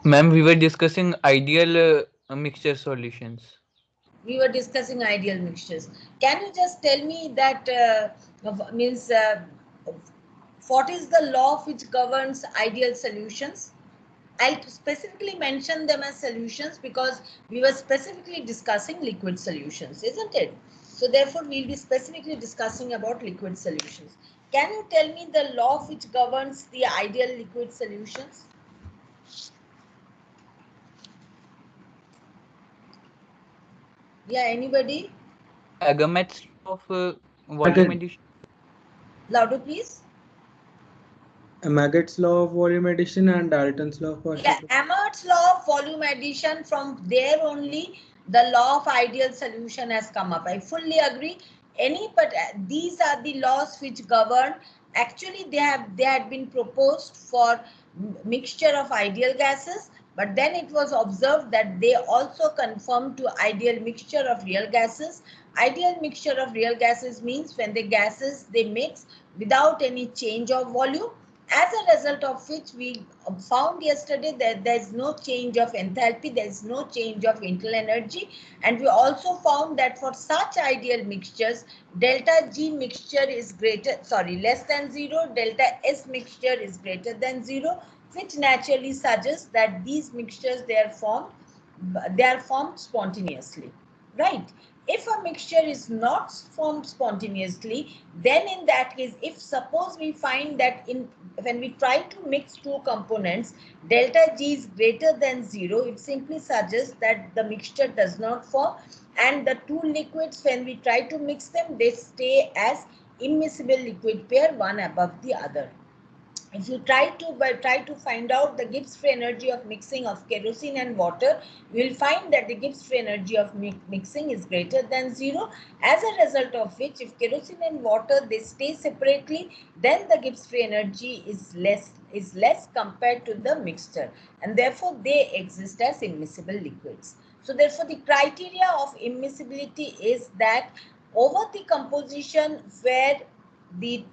Ma'am, we were discussing ideal mixture solutions. We were discussing ideal mixtures. Can you just tell me that means what is the law which governs ideal solutions? I'll specifically mention them as solutions because we were specifically discussing liquid solutions, isn't it? So therefore, we'll be specifically discussing about liquid solutions. Can you tell me the law which governs the ideal liquid solutions? Yeah, anybody? Agamet's law of volume Maggot, addition. Louder, please. Maggot's law of volume addition and Dalton's law of partial Yeah, Amert's law of volume addition, from there only the law of ideal solution has come up. I fully agree. But these are the laws which govern. Actually, they had been proposed for mixture of ideal gases, but then it was observed that they also conform to ideal mixture of real gases. Ideal mixture of real gases means when the gases they mix without any change of volume, as a result of which we found yesterday that there is no change of enthalpy, there is no change of internal energy, and we also found that for such ideal mixtures, delta G mixture is less than 0, delta S mixture is greater than 0, which naturally suggests that these mixtures they are formed spontaneously, right? If a mixture is not formed spontaneously, then in that case, if suppose we find that when we try to mix two components, delta G is greater than 0, it simply suggests that the mixture does not form, and the two liquids, when we try to mix them, they stay as immiscible liquid pair, one above the other. If you try to find out the Gibbs free energy of mixing of kerosene and water, you will find that the Gibbs free energy of mixing is greater than 0. As a result of which, if kerosene and water they stay separately, then the Gibbs free energy is less compared to the mixture, and therefore they exist as immiscible liquids. So therefore, the criteria of immiscibility is that over the composition where the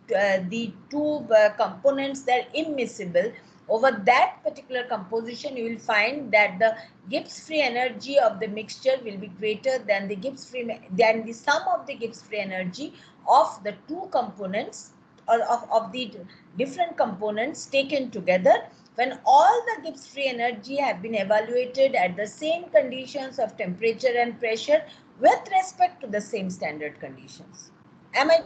two components that are immiscible, over that particular composition you will find that the Gibbs free energy of the mixture will be greater than the sum of the Gibbs free energy of the two components, or of the different components taken together, when all the Gibbs free energy have been evaluated at the same conditions of temperature and pressure with respect to the same standard conditions. Am I?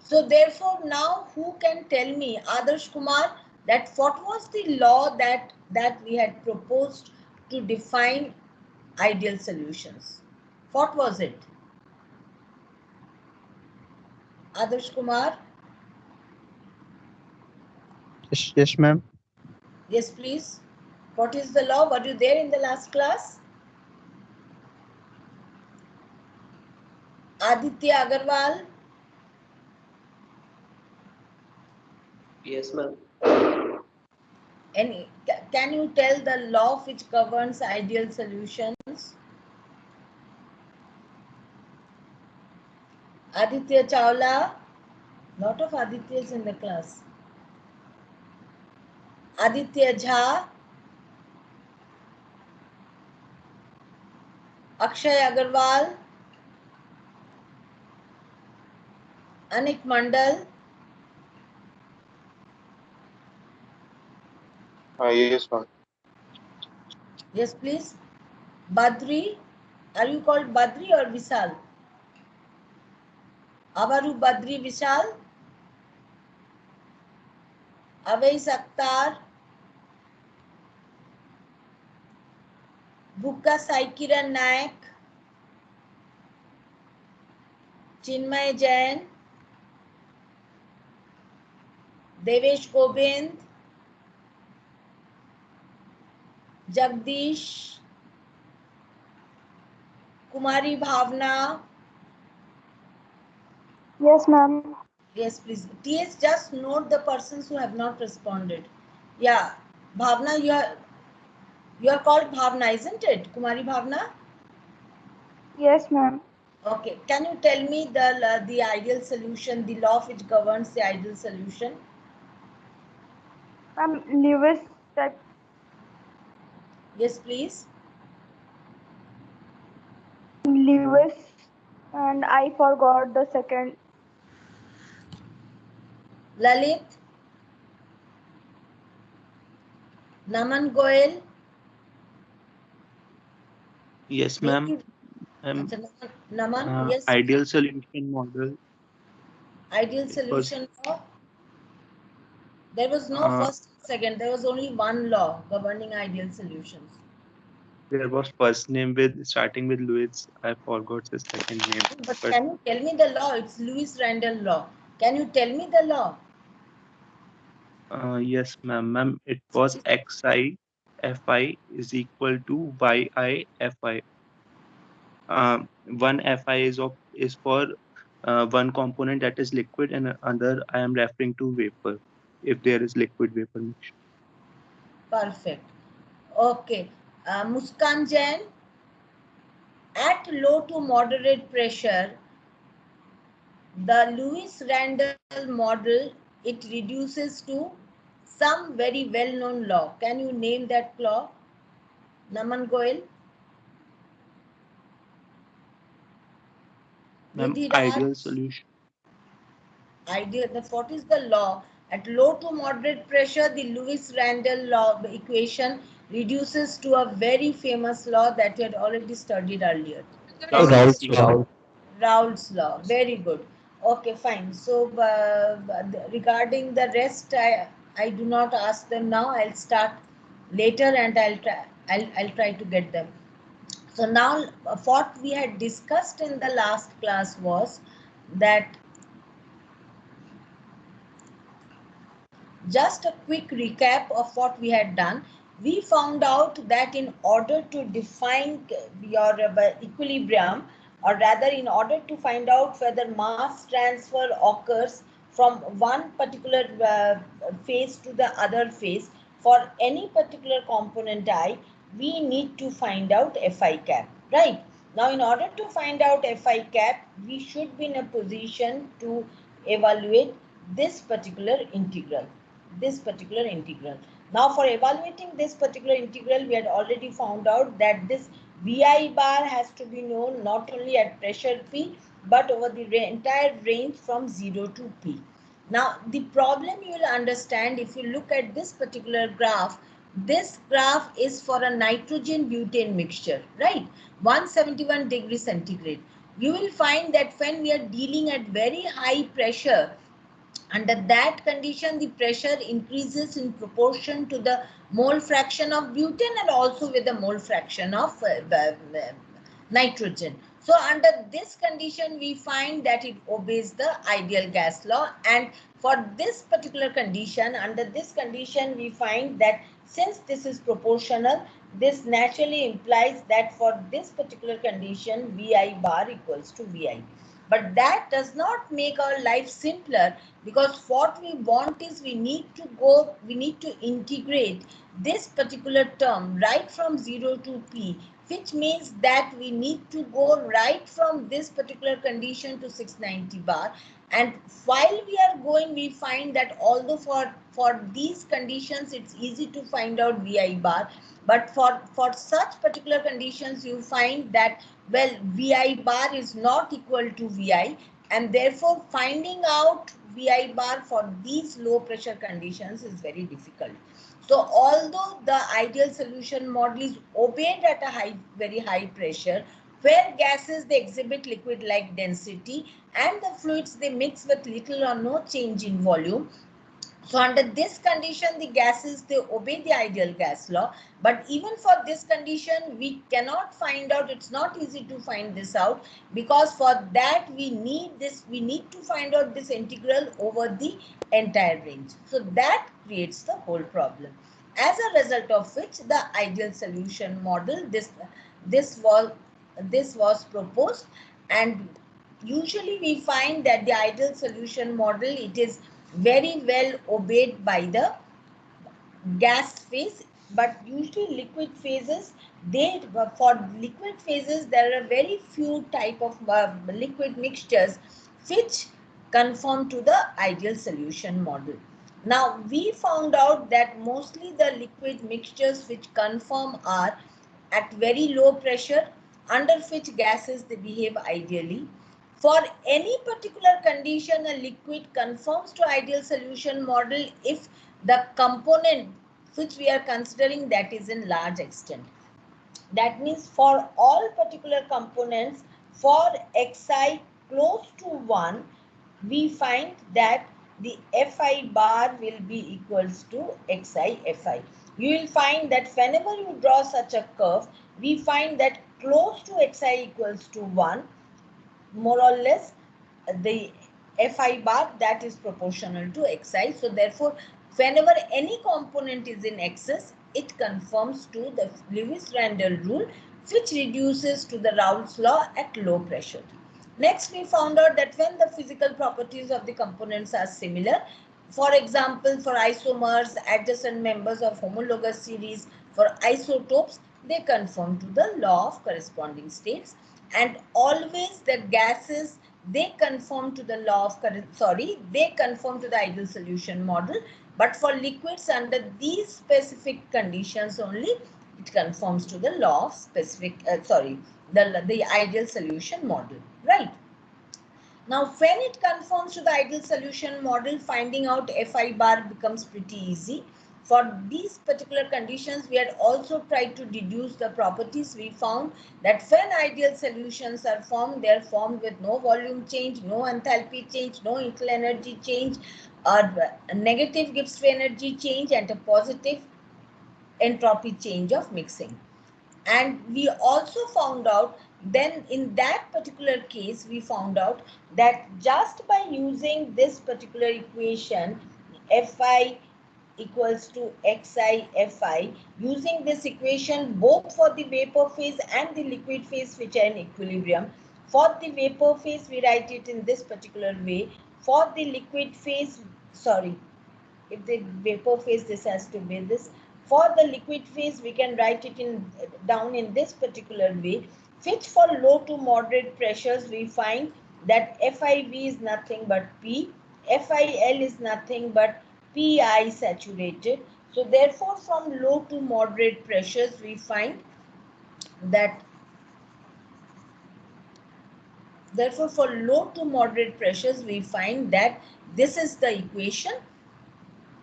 So therefore, now who can tell me, Adarsh Kumar, that what was the law that we had proposed to define ideal solutions? What was it? Adarsh Kumar? Yes, ma'am. Yes, please. What is the law? Were you there in the last class? Aditya Agarwal? Yes, ma'am. Can you tell the law which governs ideal solutions? Aditya Chawla? Lot of Adityas in the class. Aditya Jha? Akshay Agarwal? Anik Mandal? Yes, ma'am. Yes, please. Badri? Are you called Badri or Vishal? Avaru Badri Vishal? Avais Akhtar? Bukka Saikiran Naik? Chinmay Jain? Devesh Gobind? Jagdish? Kumari Bhavna? Yes, ma'am. Yes, please. TS, just note the persons who have not responded. Yeah, Bhavna, you are called Bhavna, isn't it? Kumari Bhavna? Yes, ma'am. Okay. Can you tell me the ideal solution, the law which governs the ideal solution? Ma'am, Lewis that Yes, please. Lewis and I forgot the second. Lalit, Naman Goel. Yes, ma'am. Maybe. Acha, Naman, Uh, yes. ideal solution model. Ideal It was solution law. There was no uh, first, second. There was only one law governing ideal solutions. there was first name with starting with Louis. I forgot his second name, But but can you tell me the law? It's Lewis Randall law. Can you tell me the law? yes, ma'am. Ma'am, it was xi fi is equal to yi fi. One fi is for one component that is liquid, and another I am referring to vapor. If there is liquid vapor mixture. Perfect. Okay. Muskan Jain, at low to moderate pressure, the Lewis Randall model, it reduces to some very well-known law. Can you name that law? Naman Goel? Ma'am, Nidhi ideal Raj? solution. Idea that what is the law? At low to moderate pressure, the Lewis Randall law equation reduces to a very famous law that you had already studied earlier. Raoult's law. Raoult's law. Very good. Okay, fine. So regarding the rest, I do not ask them now. I'll start later and I'll try to get them. So now what we had discussed in the last class was that, just a quick recap of what we had done. We found out that in order to define your equilibrium, or rather in order to find out whether mass transfer occurs from one particular phase to the other phase for any particular component I, we need to find out Fi cap, right? Now, in order to find out Fi cap, we should be in a position to evaluate this particular integral. Now, for evaluating this particular integral, we had already found out that this Vi bar has to be known not only at pressure P, but over the entire range from 0 to P. Now, the problem you will understand if you look at this particular graph. This graph is for a nitrogen butane mixture, right? 171 degrees centigrade. You will find that when we are dealing at very high pressure, under that condition, the pressure increases in proportion to the mole fraction of butane and also with the mole fraction of nitrogen. So under this condition, we find that it obeys the ideal gas law. And for this particular condition, under this condition, we find that since this is proportional, this naturally implies that for this particular condition, Vi bar equals to Vi. But that does not make our life simpler, because what we want is we need to integrate this particular term right from 0 to P, which means that we need to go right from this particular condition to 690 bar. And while we are going, we find that although for these conditions, it's easy to find out Vi bar, but for such particular conditions, you find that, well, Vi bar is not equal to Vi, and therefore finding out Vi bar for these low pressure conditions is very difficult. So although the ideal solution model is obeyed at a very high pressure, where gases they exhibit liquid like density and the fluids they mix with little or no change in volume. So under this condition, the gases, they obey the ideal gas law. But even for this condition, we cannot find out, it's not easy to find this out, because for that we need to find out this integral over the entire range. So that creates the whole problem. As a result of which, the ideal solution model, this was proposed, and usually we find that the ideal solution model, it is very well obeyed by the gas phase, but usually liquid phases, for liquid phases there are very few type of liquid mixtures which conform to the ideal solution model. Now we found out that mostly the liquid mixtures which conform are at very low pressure, under which gases they behave ideally. For any particular condition, a liquid conforms to ideal solution model if the component which we are considering that is in large extent. That means for all particular components, for xi close to 1, we find that the Fi bar will be equals to xi Fi. You will find that whenever you draw such a curve, we find that close to xi equals to 1, more or less the Fi bar that is proportional to xi. So therefore, whenever any component is in excess, it conforms to the Lewis-Randall rule, which reduces to the Raoult's law at low pressure. Next, we found out that when the physical properties of the components are similar, for example, for isomers, adjacent members of homologous series, for isotopes, they conform to the law of corresponding states. And always the gases, they conform to the law of they conform to the ideal solution model. But for liquids under these specific conditions only, it conforms to the law of specific, the ideal solution model, right? Now, when it conforms to the ideal solution model, finding out Fi bar becomes pretty easy. For these particular conditions, we had also tried to deduce the properties. We found that when ideal solutions are formed, they are formed with no volume change, no enthalpy change, no internal energy change, a negative Gibbs energy change, and a positive entropy change of mixing. And we also found out, then in that particular case, we found out that just by using this particular equation, Fi equals to xi Fi, using this equation both for the vapor phase and the liquid phase which are in equilibrium. For the vapor phase, we write it in this particular way. For the liquid phase, if the vapor phase, this has to be this. For the liquid phase, we can write it down in this particular way, which for low to moderate pressures, we find that FiV is nothing but P, FiL is nothing but Pi saturated. So therefore, from low to moderate pressures, we find that, therefore, for low to moderate pressures, we find that this is the equation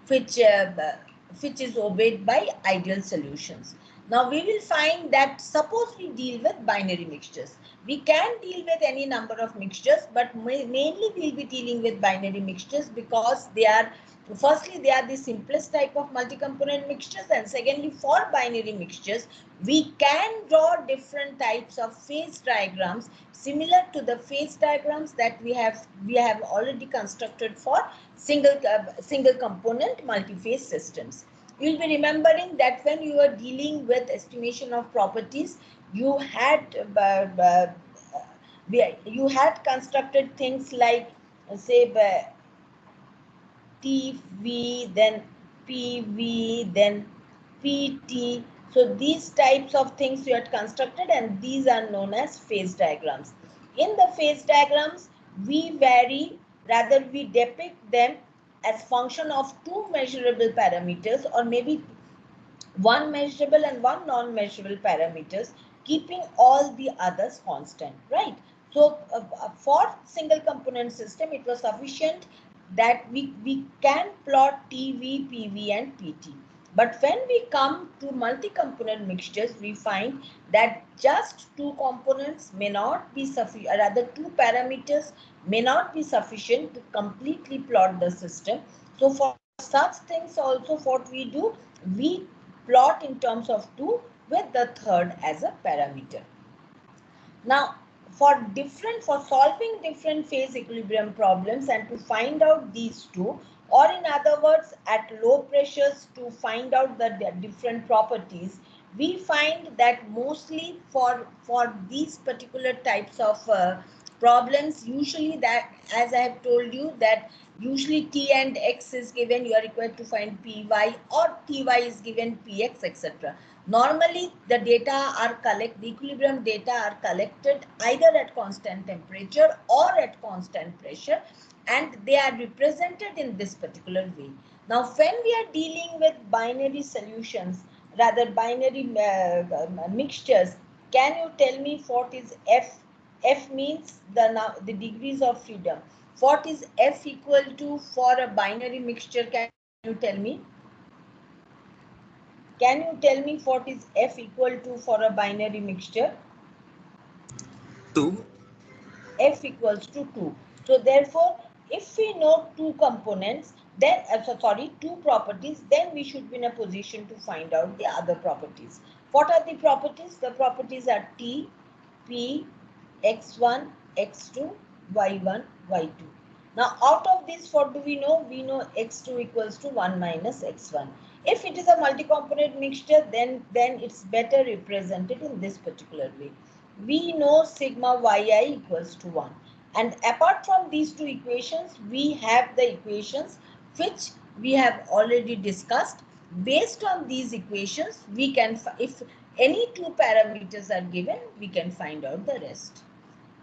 which is obeyed by ideal solutions. Now we will find that suppose we deal with binary mixtures. We can deal with any number of mixtures, but mainly we'll be dealing with binary mixtures because they are, firstly, they are the simplest type of multi-component mixtures, and secondly, for binary mixtures, we can draw different types of phase diagrams similar to the phase diagrams that we have already constructed for single component multi-phase systems. You'll be remembering that when you were dealing with estimation of properties, you had constructed things like, say, TV, then PV, then PT. So these types of things you had constructed, and these are known as phase diagrams. In the phase diagrams, we vary, rather we depict them as function of two measurable parameters, or maybe one measurable and one non-measurable parameters, keeping all the others constant, right? So for single component system, it was sufficient that we can plot TV, PV and PT. But when we come to multi-component mixtures, we find that just two components may not be sufficient, rather two parameters may not be sufficient to completely plot the system. So for such things also, what we do, we plot in terms of two with the third as a parameter. Now, for solving different phase equilibrium problems and to find out these two, or in other words, at low pressures to find out the different properties, we find that mostly for these particular types of problems, usually that, as I have told you, that usually T and X is given, you are required to find Py, or Ty is given Px, etc. Normally, the equilibrium data are collected either at constant temperature or at constant pressure, and they are represented in this particular way. Now, when we are dealing with binary solutions, rather binary mixtures, can you tell me what is F? F means the degrees of freedom. What is F equal to for a binary mixture? Can you tell me? Can you tell me what is F equal to for a binary mixture? 2. F equals to 2. So therefore, if we know two components, then two properties, then we should be in a position to find out the other properties. What are the properties? The properties are T, P, X1, X2, Y1, Y2. Now out of this, what do we know? We know X2 equals to 1 minus X1. If it is a multi-component mixture, then it's better represented in this particular way. We know sigma yi equals to 1. And apart from these two equations, we have the equations which we have already discussed. Based on these equations, we can, if any two parameters are given, we can find out the rest.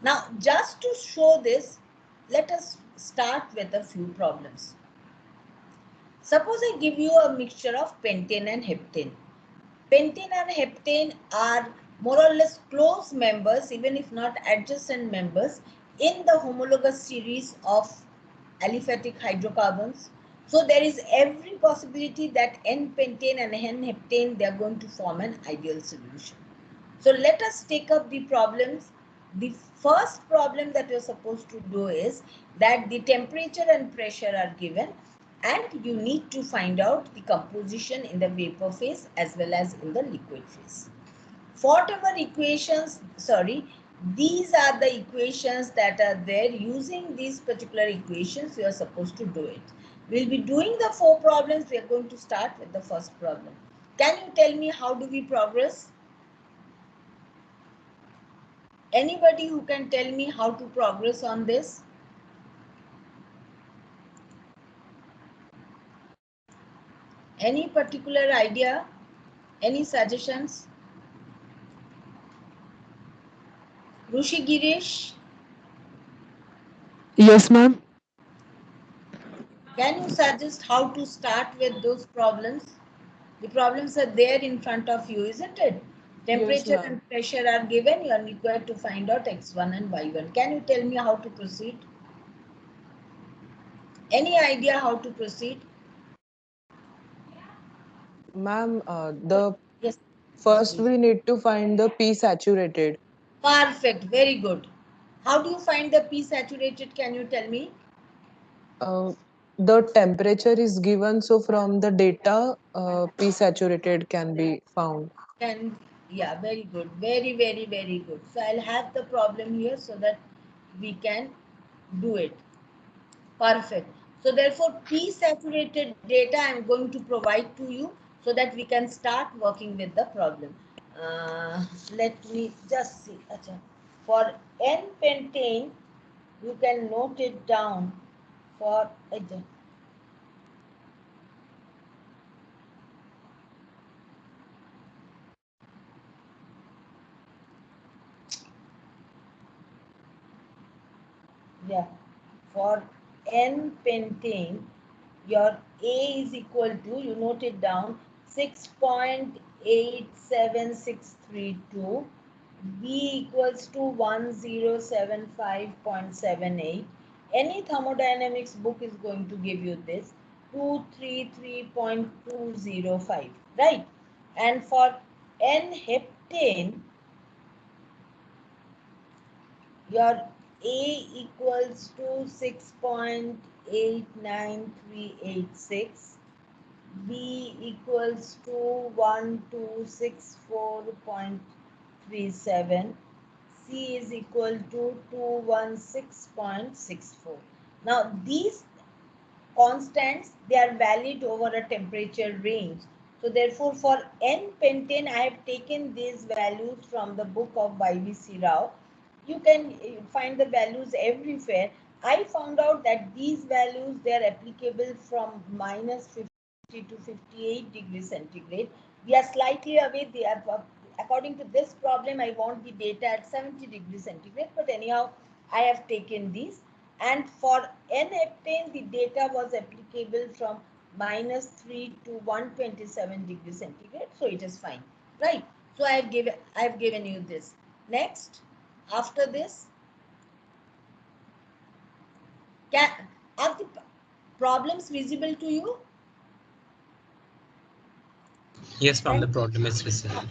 Now, just to show this, let us start with a few problems. Suppose I give you a mixture of pentane and heptane. Pentane and heptane are more or less close members, even if not adjacent members, in the homologous series of aliphatic hydrocarbons. So there is every possibility that N-pentane and N-heptane, they are going to form an ideal solution. So let us take up the problems. The first problem that you're supposed to do is that the temperature and pressure are given, and you need to find out the composition in the vapor phase as well as in the liquid phase. Whatever equations, these are the equations that are there. Using these particular equations, you are supposed to do it. We'll be doing the 4 problems. We are going to start with the first problem. Can you tell me how do we progress? Anybody who can tell me how to progress on this? Any particular idea? Any suggestions? Rushi Girish? Yes, ma'am. Can you suggest how to start with those problems? The problems are there in front of you, isn't it? Temperature Yes, and pressure are given. You are required to find out X1 and Y1. Can you tell me how to proceed? Any idea how to proceed? ma'am. The Yes. first we need to find the P saturated. Perfect. Very good. How do you find the P saturated? Can you tell me? Uh, the temperature is given, so from the data, P saturated can be found. And yeah, very good. Very, very, very good. So I'll have the problem here so that we can do it. Perfect. So therefore, P saturated data I'm going to provide to you so that we can start working with the problem. Let me just see. Achha. For N-pentane, you can note it down for yeah, for N-pentane, your A is equal to, you note it down, 6.87632. B equals to 1075.78. Any thermodynamics book is going to give you this, 233.205, right? And for N-heptane, your A equals to 6.89386. B equals to 1264.37. C is equal to 216.64. Now these constants, they are valid over a temperature range. So therefore for N-pentane, I have taken these values from the book of Y.V.C. Rao. You can find the values everywhere. I found out that these values, they are applicable from minus 50 to 58 degrees centigrade. We are slightly away. According to this problem, I want the data at 70 degrees centigrade, but anyhow, I have taken these. And for N-heptane, the data was applicable from -3 to 127 degrees centigrade, so it is fine, right? So I have given you this. Next, after this, are the problems visible to you? Yes, ma'am, the problem is visible.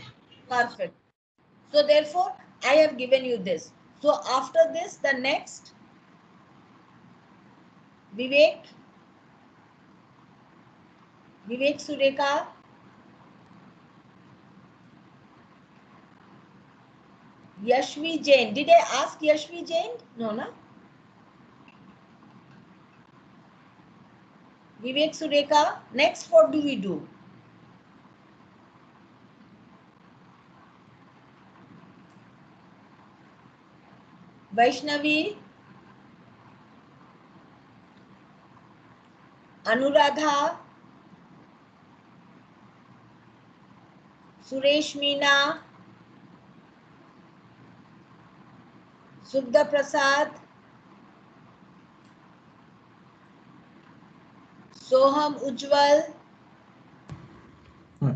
Perfect. So therefore, I have given you this. So after this, the next, Vivek Sureka, Yashvi Jain. Did I ask Yashvi Jain? No, no. Vivek Sureka. Next, what do we do? Vaishnavi, Anuradha, Suresh Meena, Subda Prasad, Soham Ujjwal.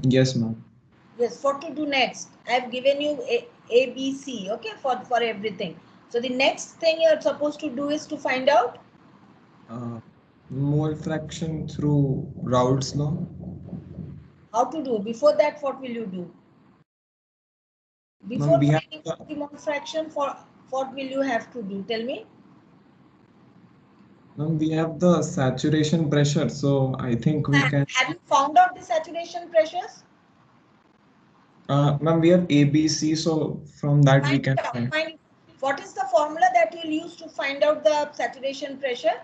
Yes, ma'am. Yes, what to do next? I have given you A, B, C, okay, for everything. So the next thing you're supposed to do is to find out Mole fraction through Raoult's law. how to do. Before that, what will you do? Before We have finding the mole fraction, what will you have to do? Tell me. we have the saturation pressure, so I think we can. Have you found out the saturation pressures? Ma'am, we have ABC, so from that we can find. What is the formula that you'll use to find out the saturation pressure?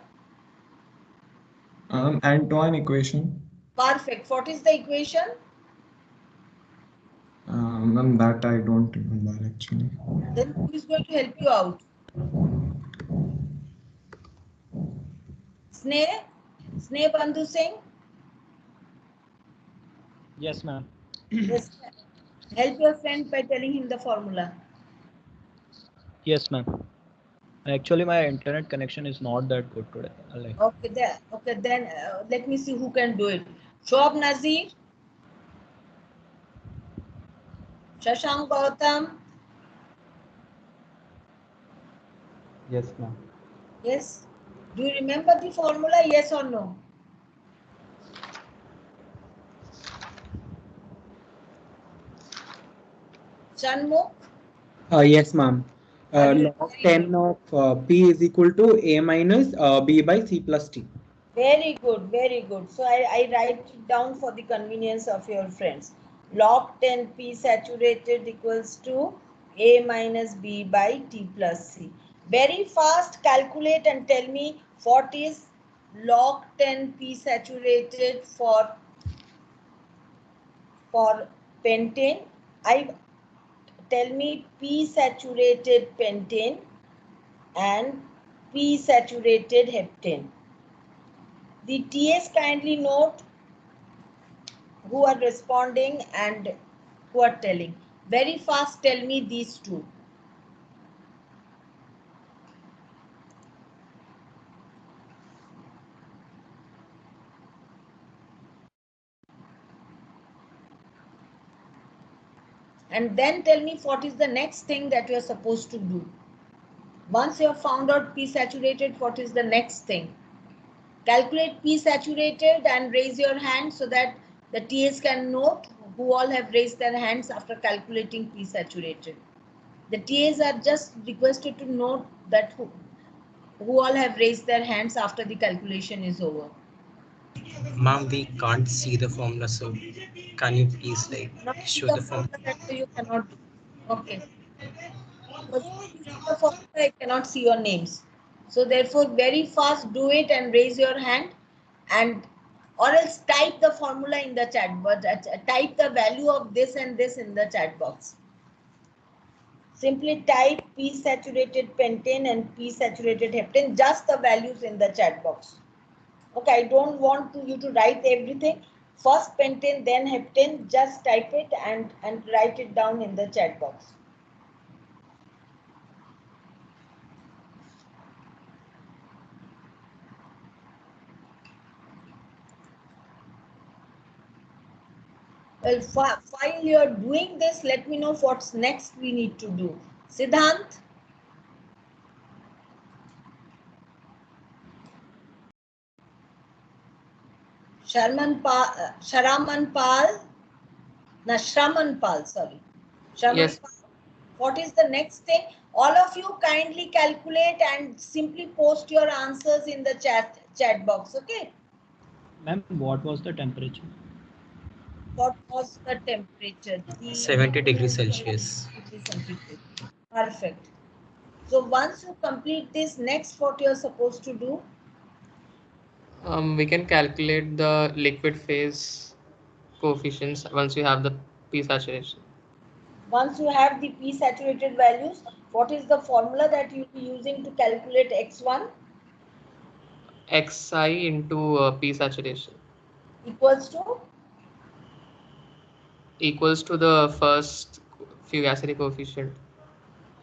Antoine equation. Perfect. What is the equation? Ma'am, that I don't remember actually. Then who is going to help you out? Sneh Bandhu Singh? Yes, ma'am. Yes. Help your friend by telling him the formula. Yes, ma'am. Actually, my internet connection is not that good today. Okay, then let me see who can do it. Shoab Nazir? Shashank Gautam? Yes, ma'am. Yes. Do you remember the formula? Yes or no? Shanmukh? Yes, ma'am. Log 10 of P is equal to A minus B by C plus T. Very good, very good. So I write it down for the convenience of your friends. Log 10 P saturated equals to A minus B by T plus C. Very fast, calculate and tell me what is log 10 P saturated for pentane. Tell me P saturated pentane and P saturated heptane. The TS kindly note who are responding and who are telling. Very fast, tell me these two. And then tell me what is the next thing that you are supposed to do. Once you have found out P saturated, what is the next thing? Calculate P saturated and raise your hand so that the TS can note who all have raised their hands after calculating P saturated. The TAs are just requested to note that who all have raised their hands after the calculation is over. Ma'am, we can't see the formula, so can you please show the formula? You cannot do. Okay. Because if you see the formula, I cannot see your names. So therefore, very fast do it and raise your hand, and or else type the formula in the chat, but type the value of this and this in the chat box. Simply type P saturated pentane and P saturated heptane, just the values in the chat box. Okay, I don't want you to write everything. first pentane, then heptane, just type it and write it down in the chat box. Well, while you're doing this, let me know what's next we need to do. Siddhant? Shraman Pal? No, Shraman Pal, sorry. Shraman Yes. Pal. What is the next thing? All of you kindly calculate and simply post your answers in the chat box, okay? Ma'am, what was the temperature? What was the temperature? 70 degrees Celsius. Degree centigrade. Perfect. So once you complete this, next what you're supposed to do? We can calculate the liquid phase coefficients once you have the P saturation. Once you have the P saturated values, what is the formula that you'll be using to calculate X1? Xi into P saturation Equals to? equals to the first fugacity coefficient.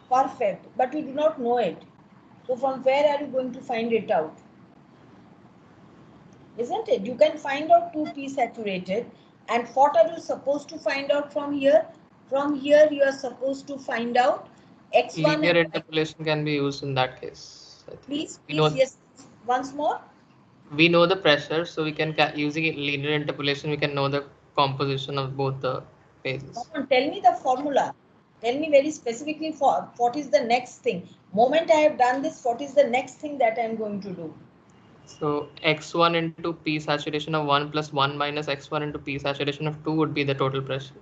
Perfect. But you do not know it. So from where are you going to find it out? Isn't it? You can find out 2P saturated. And what are you supposed to find out from here? From here you are supposed to find out X1 Linear and interpolation can be used in that case. I think. please, We know, yes, once more. we know the pressure, so we can using linear interpolation we can know the composition of both the phases. Come on, tell me the formula. Tell me very specifically for what is the next thing. Moment I have done this, what is the next thing that I am going to do? So X1 into P saturation of 1 plus 1 minus X1 into P saturation of 2 would be the total pressure.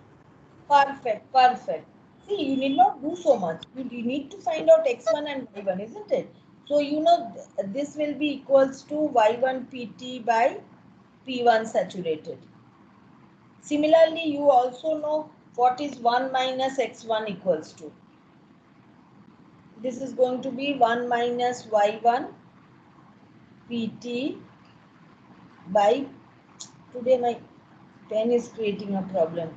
Perfect, perfect. See, you need not do so much. You need to find out X1 and Y1, isn't it? So, you know, this will be equals to Y1 PT by P1 saturated. Similarly, you also know what is 1 minus X1 equals to. This is going to be 1 minus Y1 PT by, today my pen is creating a problem,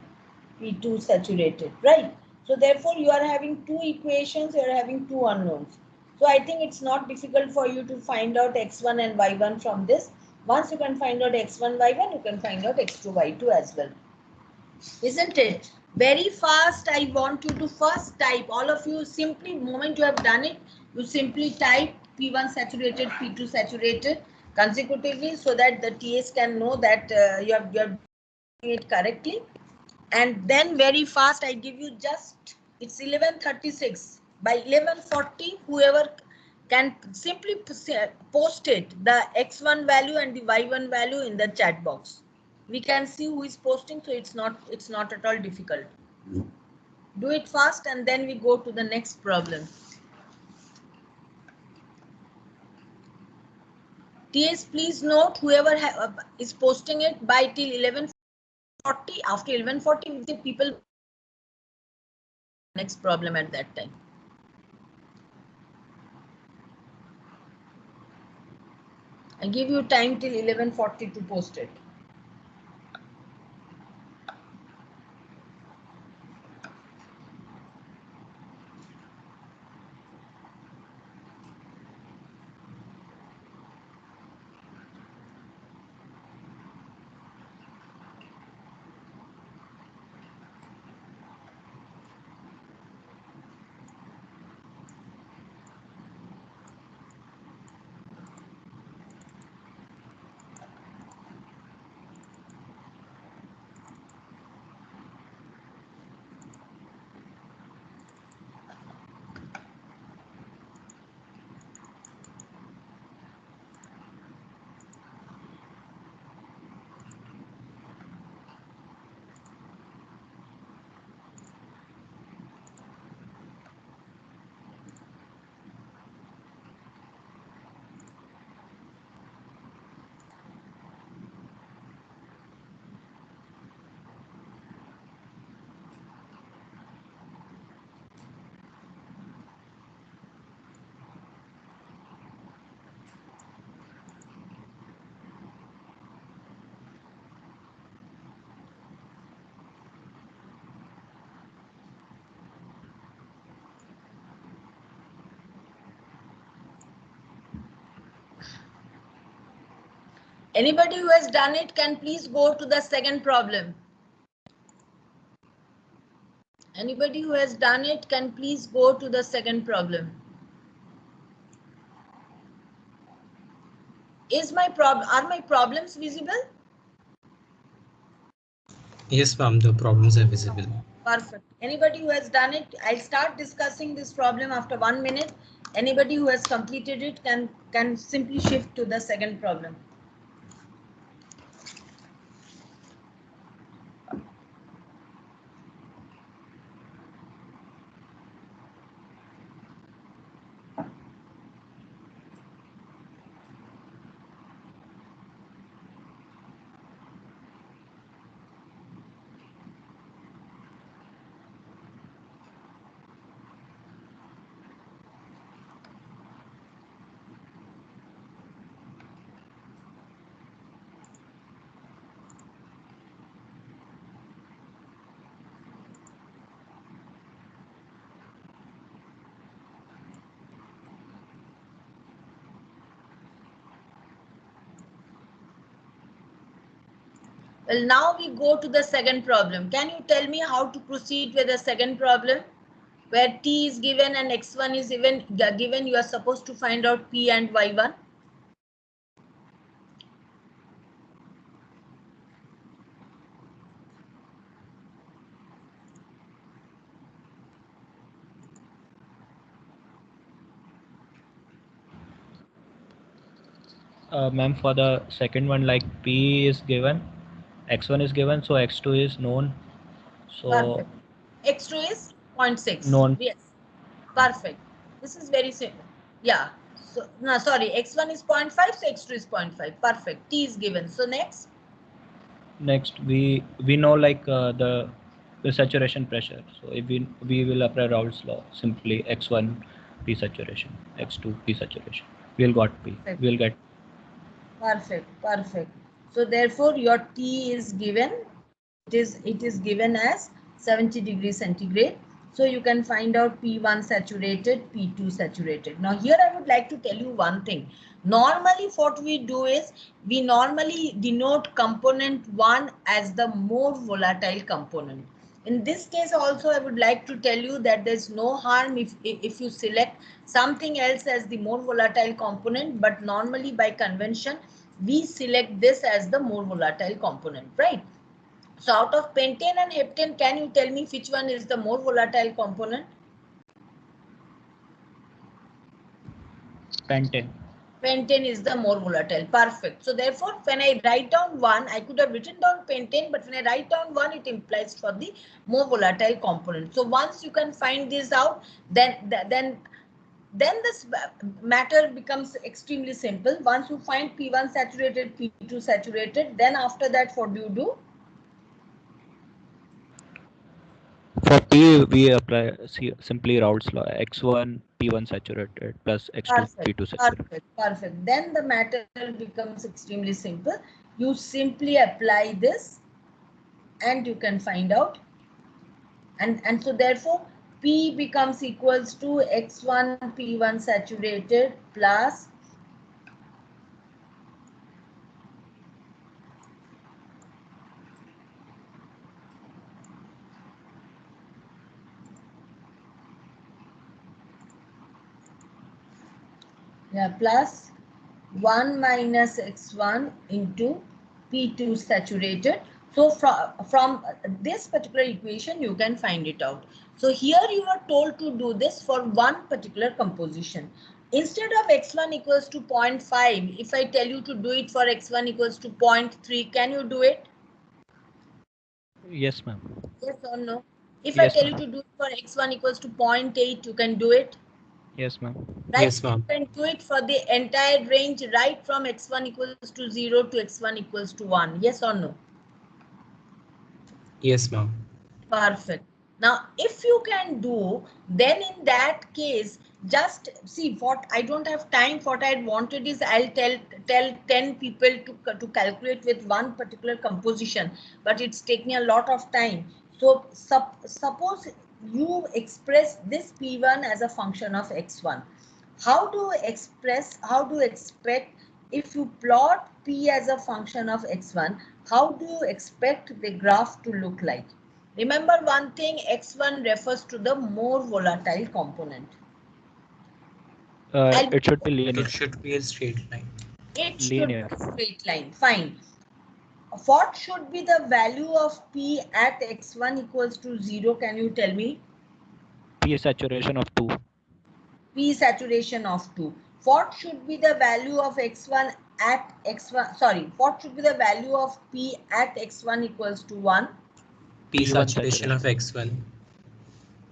P2 saturated, right? So therefore you are having two equations, you are having two unknowns. So I think it's not difficult for you to find out X1 and Y1 from this. Once you can find out X1, Y1, you can find out X2, Y2 as well. Isn't it? Very fast, I want you to first type, all of you simply, moment you have done it, you simply type P1 saturated, P2 saturated consecutively so that the TS can know that you are doing it correctly. And then very fast, I give you just, it's 11:36. By 11:40, whoever can simply post it, the X1 value and the Y1 value in the chat box. We can see who is posting, so it's not at all difficult. Do it fast and then we go to the next problem. TS, please note whoever is posting it by till 11:40. After 11:40, the people next problem at that time. I give you time till 11:40 to post it. Anybody who has done it can please go to the second problem. Anybody who has done it can please go to the second problem. Are my problems visible? Yes, ma'am, the problems are visible. Perfect. Anybody who has done it, I'll start discussing this problem after 1 minute. Anybody who has completed it can simply shift to the second problem. Well, now we go to the second problem. Can you tell me how to proceed with the second problem? Where t is given and x1 is given, you are supposed to find out p and y1. Ma'am, for the second one, like P is given, X1 is given, so X2 is known. So Perfect. X2 is 0.6. known. Yes. Perfect. This is very simple. Yeah. So no, sorry, x1 is 0.5, so x2 is 0.5. Perfect. T is given. So next. Next, we know like the saturation pressure. So if we will apply Raoult's law, simply X1 P saturation, X2 P saturation. We'll got P. Perfect. We'll get. Perfect. Perfect. So therefore, your T is given. It is given as 70 degrees centigrade. So you can find out P1 saturated, P2 saturated. Now here I would like to tell you one thing. Normally what we do is we normally denote component 1 as the more volatile component. In this case also I would like to tell you that there's no harm if you select something else as the more volatile component, but normally by convention we select this as the more volatile component, right? So out of pentane and heptane, can you tell me which one is the more volatile component? Pentane. Pentane is the more volatile. Perfect. So therefore, when I write down 1, I could have written down pentane, but when I write down 1, it implies for the more volatile component. So once you can find this out, then this matter becomes extremely simple. Once you find P1 saturated, P2 saturated, then after that, what do you do? For P, we apply simply Raoult's law, X1 P1 saturated plus X2 Perfect, P2 saturated. perfect, perfect. Then the matter becomes extremely simple. You simply apply this and you can find out. And so therefore, P becomes equals to X1 P1 saturated plus plus 1 minus x1 into P2 saturated. So from this particular equation, you can find it out. So here you are told to do this for one particular composition. Instead of x1 equals to 0.5, if I tell you to do it for x1 equals to 0.3, can you do it? Yes, ma'am. Yes or no? If Yes, I tell you to do it for x1 equals to 0.8, you can do it? Yes, ma'am. Right? Yes, ma'am. You can do it for the entire range right from x1 equals to 0 to x1 equals to 1. Yes or no? Yes, ma'am. Perfect. Now, if you can do, then in that case, just see what I don't have time. What I wanted is I'll tell 10 people to calculate with one particular composition, but it's taking a lot of time. So suppose you express this P1 as a function of x1. How do you expect if you plot P as a function of x1, how do you expect the graph to look like? Remember one thing, x1 refers to the more volatile component. It should be linear. It should be a straight line. It should Linear. be a straight line. Fine. What should be the value of P at x1 equals to 0? Can you tell me? P saturation of 2. P saturation of 2. What should be the value of x1 at x1? Sorry, what should be the value of P at x1 equals to 1? P P1 saturation of x1.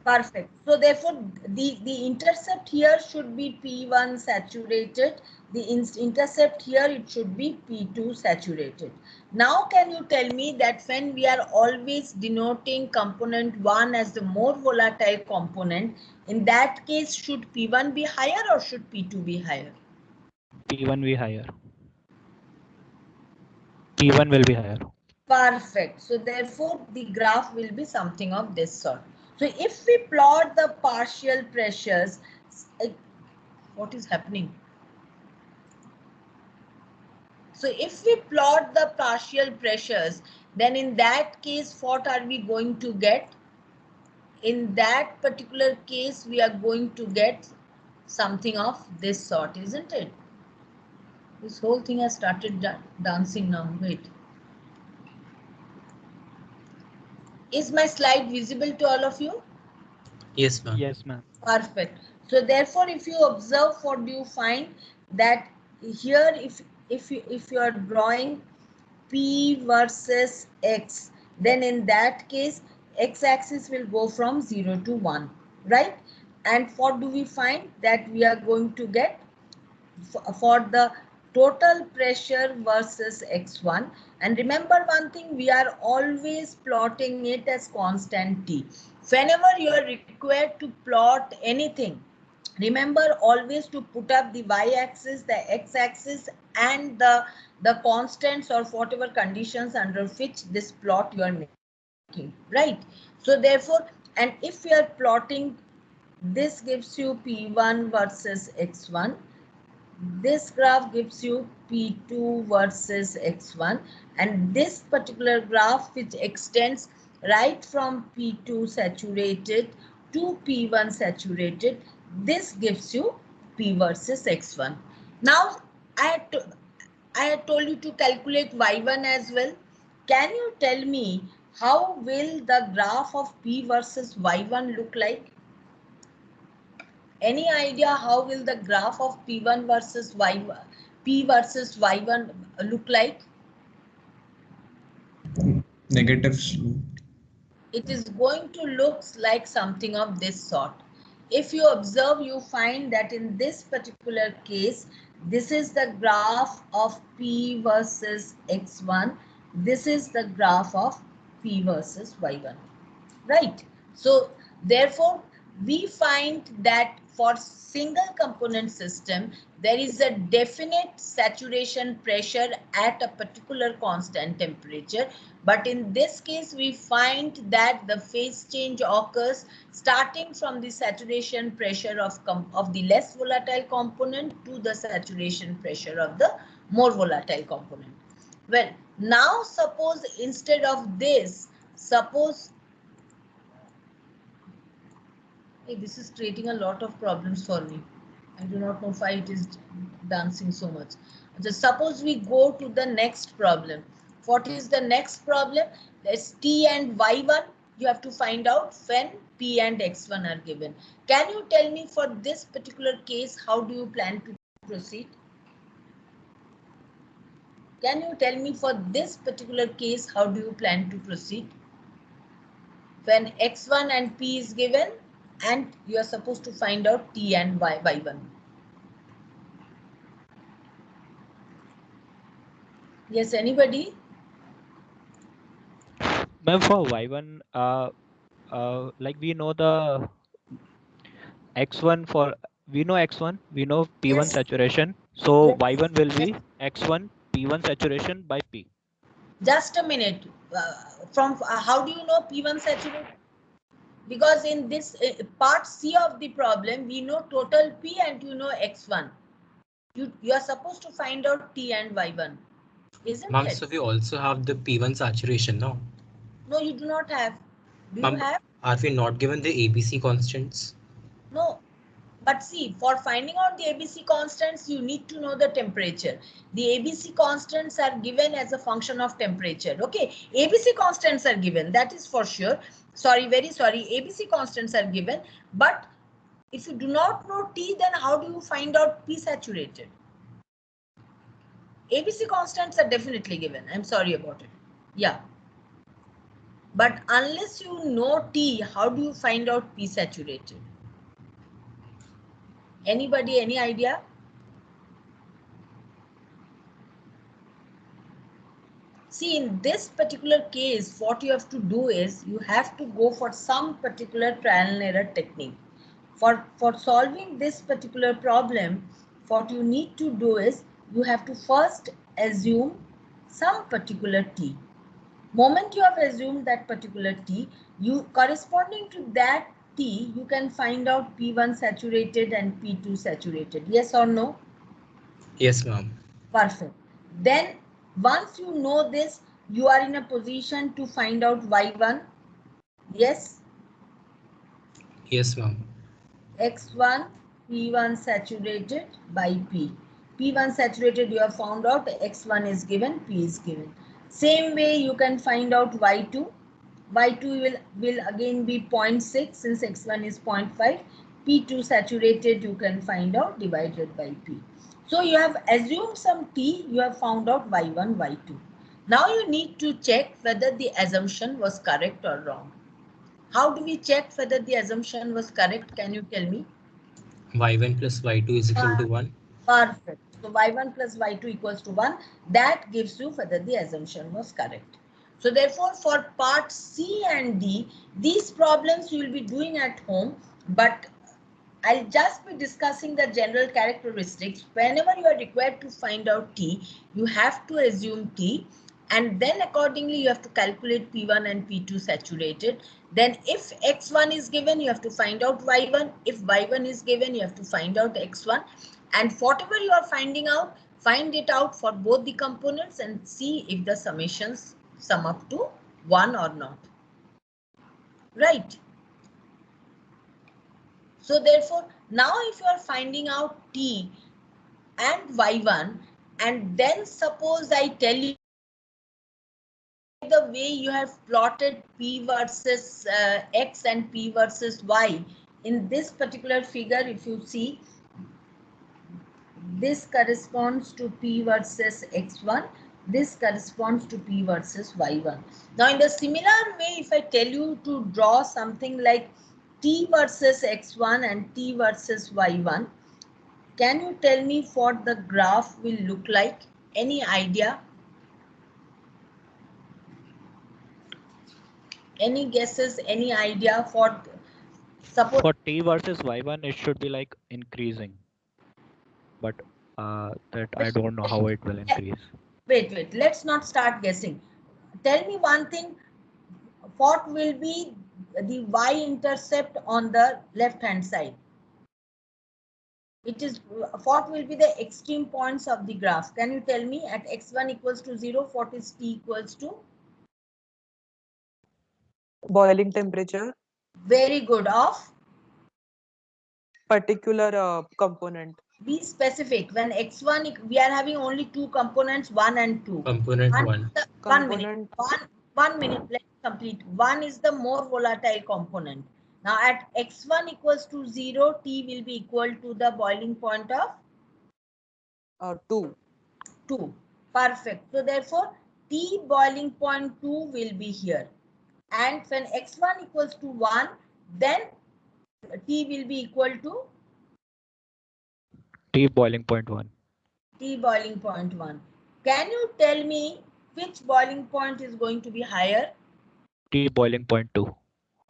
Perfect. So therefore, the intercept here should be P1 saturated. The intercept here, it should be P2 saturated. Now, can you tell me that when we are always denoting component 1 as the more volatile component, in that case, should P1 be higher or should P2 be higher? P1 be higher. P1 will be higher. Perfect. So therefore, the graph will be something of this sort. So if we plot the partial pressures, what is happening? So if we plot the partial pressures, then in that case, what are we going to get? In that particular case, we are going to get something of this sort, isn't it? This whole thing has started dancing now. Wait. Is my slide visible to all of you? Yes, ma'am. Yes, ma'am. Perfect. So therefore, if you observe, what do you find? That here, if you are drawing P versus X, then in that case, x-axis will go from 0 to 1, right? And what do we find? That we are going to get for the total pressure versus x1. And remember one thing, we are always plotting it as constant T. Whenever you are required to plot anything, remember always to put up the y-axis, the x-axis, and the constants or whatever conditions under which this plot you are making, right? So therefore, and if we are plotting, this gives you P1 versus x1. This graph gives you P2 versus x1, and this particular graph, which extends right from P2 saturated to P1 saturated, this gives you P versus x1. Now, I had told you to calculate y1 as well. Can you tell me how will the graph of P versus y1 look like? Any idea how will the graph of P1 versus Y1, P versus Y1 look like? Negative slope. It is going to look like something of this sort. If you observe, you find that in this particular case, this is the graph of P versus X1. This is the graph of P versus Y1, right? So therefore, we find that for single component system, there is a definite saturation pressure at a particular constant temperature. But in this case, we find that the phase change occurs starting from the saturation pressure of the less volatile component to the saturation pressure of the more volatile component. Well, now suppose instead of this, suppose this is creating a lot of problems for me. I do not know why it is dancing so much. Just suppose we go to the next problem. What is the next problem? There's T and Y1. You have to find out when P and X1 are given. Can you tell me for this particular case, how do you plan to proceed? Can you tell me for this particular case, how do you plan to proceed? When X1 and P is given, and you are supposed to find out T and Y1. Yes, anybody? Ma'am, for Y1, like we know the X1 for, we know X1, we know P1 Yes. saturation. So Yes. Y1 will be X1 P1 saturation by P. Just a minute. How do you know P1 saturated? Because in this part C of the problem, we know total P and you know X1. You are supposed to find out T and Y1, isn't Ma'am, it? so we also have the P1 saturation, no? No, you do not have. Do you Ma'am, have? are we not given the ABC constants? No. But see, for finding out the ABC constants, you need to know the temperature. The ABC constants are given as a function of temperature. Okay, ABC constants are given, that is for sure. Sorry, very sorry, ABC constants are given. But if you do not know T, then how do you find out P saturated? ABC constants are definitely given. I'm sorry about it. Yeah. But unless you know T, how do you find out P saturated? Anybody, any idea? See, in this particular case, what you have to do is you have to go for some particular trial and error technique. For solving this particular problem, what you need to do is you have to first assume some particular T. Moment you have assumed that particular T, you corresponding to that T, you can find out P1 saturated and P2 saturated. Yes or no? Yes, ma'am. Perfect. Then once you know this, you are in a position to find out Y1. Yes? Yes, ma'am. X1, P1 saturated by P. P1 saturated you have found out, X1 is given, P is given. Same way you can find out Y2. Y2 will again be 0.6 since X1 is 0.5. P2 saturated you can find out divided by P. So you have assumed some T, you have found out Y1, Y2. Now you need to check whether the assumption was correct or wrong. How do we check whether the assumption was correct? Can you tell me? Y1 plus Y2 is equal to 1. Perfect. So Y1 plus Y2 equals to 1. That gives you whether the assumption was correct. So therefore, for part C and D, these problems you will be doing at home, but I'll just be discussing the general characteristics. Whenever you are required to find out T, you have to assume T, and then accordingly you have to calculate P1 and P2 saturated. Then if X1 is given, you have to find out Y1. If Y1 is given, you have to find out X1. And whatever you are finding out, find it out for both the components and see if the summations sum up to 1 or not. Right. So therefore, now if you are finding out T and Y1, and then suppose I tell you the way you have plotted P versus X and P versus Y. In this particular figure, if you see, this corresponds to P versus X1. This corresponds to P versus Y1. Now, in the similar way, if I tell you to draw something like T versus X1 and T versus Y1, can you tell me what the graph will look like? Any idea? Any guesses? Any idea for suppose For T versus Y1, it should be like increasing. But that I don't know how it will increase. Wait, let's not start guessing. Tell me one thing, what will be the y-intercept on the left hand side? It is, what will be the extreme points of the graph? Can you tell me at x1 equals to 0, what is T equals to? Boiling temperature, Very good. Of? particular component. Be specific. When x1, we are having only two components, 1 and 2. Component 1. 1 minute. One minute. Let's complete. 1 is the more volatile component. Now at x1 equals to 0, T will be equal to the boiling point of 2. 2. Perfect. So therefore, T boiling point 2 will be here. And when x1 equals to 1, then T will be equal to T boiling point 1. T boiling point 1. Can you tell me which boiling point is going to be higher? T boiling point 2.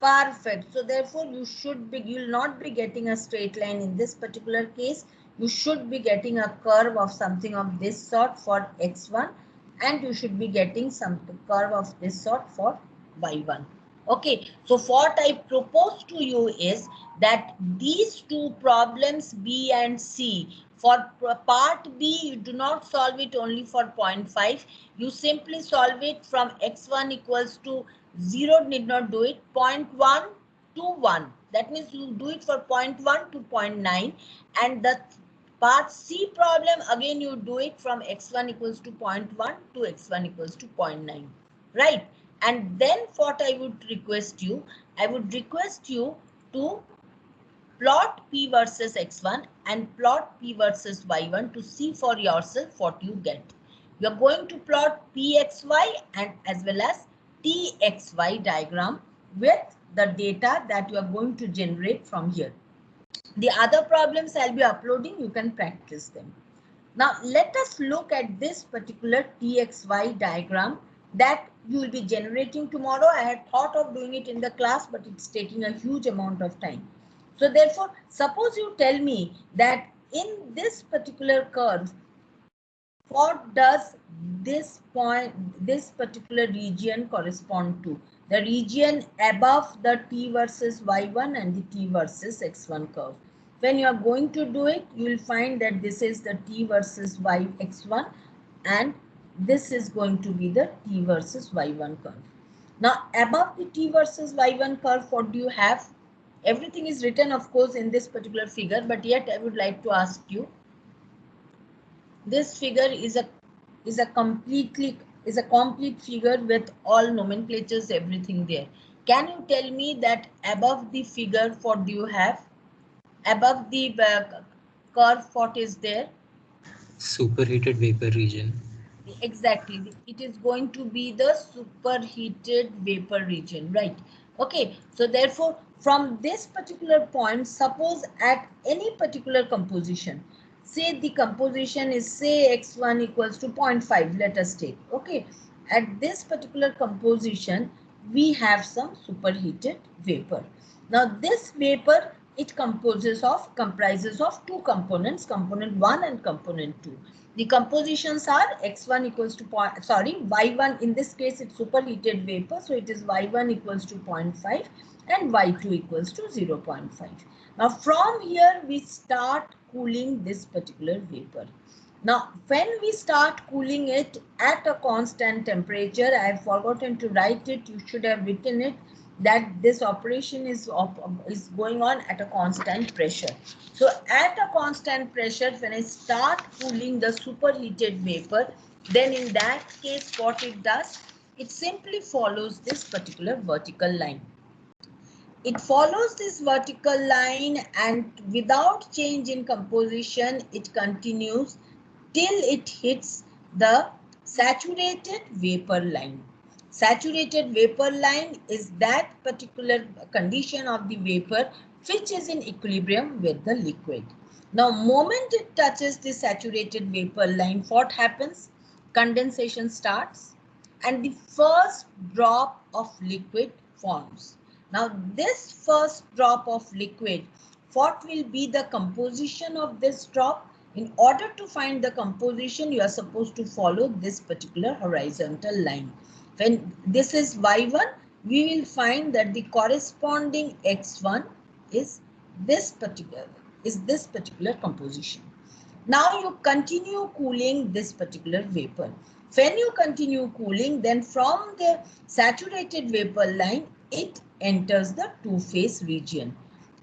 Perfect. So therefore, you will not be getting a straight line in this particular case. You should be getting a curve of something of this sort for x1, and you should be getting some curve of this sort for y1. Okay, so what I propose to you is that these two problems B and C, For part B, you do not solve it only for 0.5. You simply solve it from x1 equals to 0, need not do it, 0.1 to 1. That means you do it for 0.1 to 0.9. And the part C problem, again you do it from x1 equals to 0.1 to x1 equals to 0.9. Right? And then what I would request you to plot P versus X1 and plot P versus Y1 to see for yourself what you get. You're going to plot PXY and as well as TXY diagram with the data that you are going to generate from here. The other problems I'll be uploading, you can practice them. Now let us look at this particular TXY diagram that you will be generating tomorrow. I had thought of doing it in the class, but it's taking a huge amount of time. So therefore, suppose you tell me that in this particular curve, what does this point, this particular region correspond to? The region above the T versus Y1 and the T versus X1 curve. When you are going to do it, you will find that this is the T versus X1 and this is going to be the T versus Y1 curve. Now, above the T versus Y1 curve, what do you have? Everything is written, of course, in this particular figure, but yet I would like to ask you. This figure is a complete figure with all nomenclatures, everything there. Can you tell me that above the figure, what do you have? Above the curve, what is there? Superheated vapor region. Exactly. It is going to be the superheated vapor region, right? Okay. So therefore, from this particular point, suppose at any particular composition, say the composition is say x1 equals to 0.5, let us take. Okay. At this particular composition, we have some superheated vapor. Now this vapor, it comprises of two components, component 1 and component 2. The compositions are x1 equals to y1, in this case it's superheated vapor, so it is y1 equals to 0.5 and y2 equals to 0.5. Now from here we start cooling this particular vapor. Now when we start cooling it at a constant temperature, I have forgotten to write it, you should have written it, that this operation is going on at a constant pressure. So at a constant pressure, when I start cooling the superheated vapor, then in that case what it does, it simply follows this particular vertical line. It follows this vertical line and without change in composition, it continues till it hits the saturated vapor line. Saturated vapor line is that particular condition of the vapor which is in equilibrium with the liquid. Now, moment it touches the saturated vapor line, what happens? Condensation starts and the first drop of liquid forms. Now, this first drop of liquid, what will be the composition of this drop? In order to find the composition, you are supposed to follow this particular horizontal line. When this is y1, we will find that the corresponding x1 is this particular composition. Now you continue cooling this particular vapor. When you continue cooling, then from the saturated vapor line, it enters the two-phase region.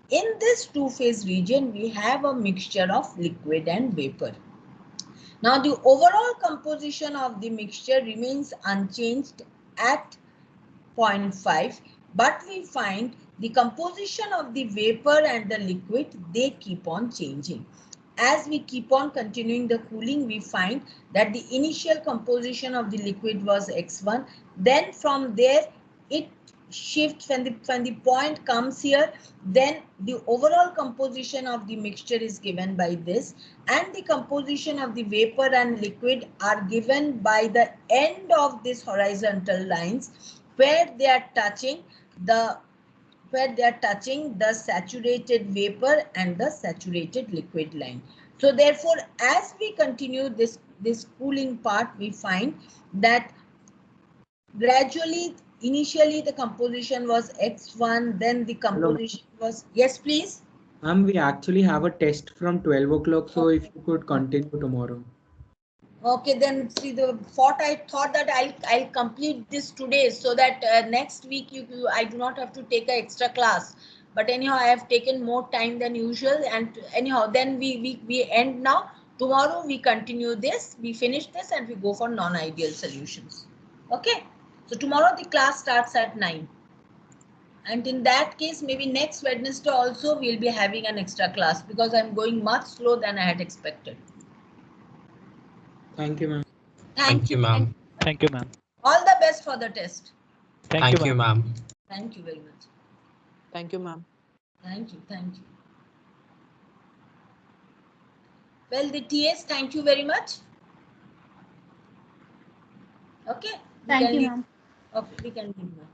In this two-phase region, we have a mixture of liquid and vapor. Now, the overall composition of the mixture remains unchanged at 0.5, but we find the composition of the vapor and the liquid, they keep on changing. As we keep on continuing the cooling, we find that the initial composition of the liquid was x1. Then from there, it shifts when the point comes here, then the overall composition of the mixture is given by this, and the composition of the vapor and liquid are given by the end of this horizontal lines where they are touching the saturated vapor and the saturated liquid line. So therefore, as we continue this cooling part, we find that gradually, initially the composition was x1, then the composition was, yes please. Ma'am, we actually have a test from 12 o'clock, so if you could continue tomorrow. Okay, then see what I thought that I'll complete this today so that next week I do not have to take an extra class. But anyhow, I have taken more time than usual, and anyhow, then we end now. Tomorrow we continue this, we finish this, and we go for non-ideal solutions. Okay, so tomorrow the class starts at 9. And in that case, maybe next Wednesday also we'll be having an extra class because I'm going much slow than I had expected. Thank you, ma'am. Thank you, ma'am. Thank you, ma'am. All the best for the test. Thank you, ma'am. Thank you very much. Thank you, ma'am. Thank you. Thank you. Well, the TS, thank you very much. Okay. Thank you, ma'am. Okay, we can leave now.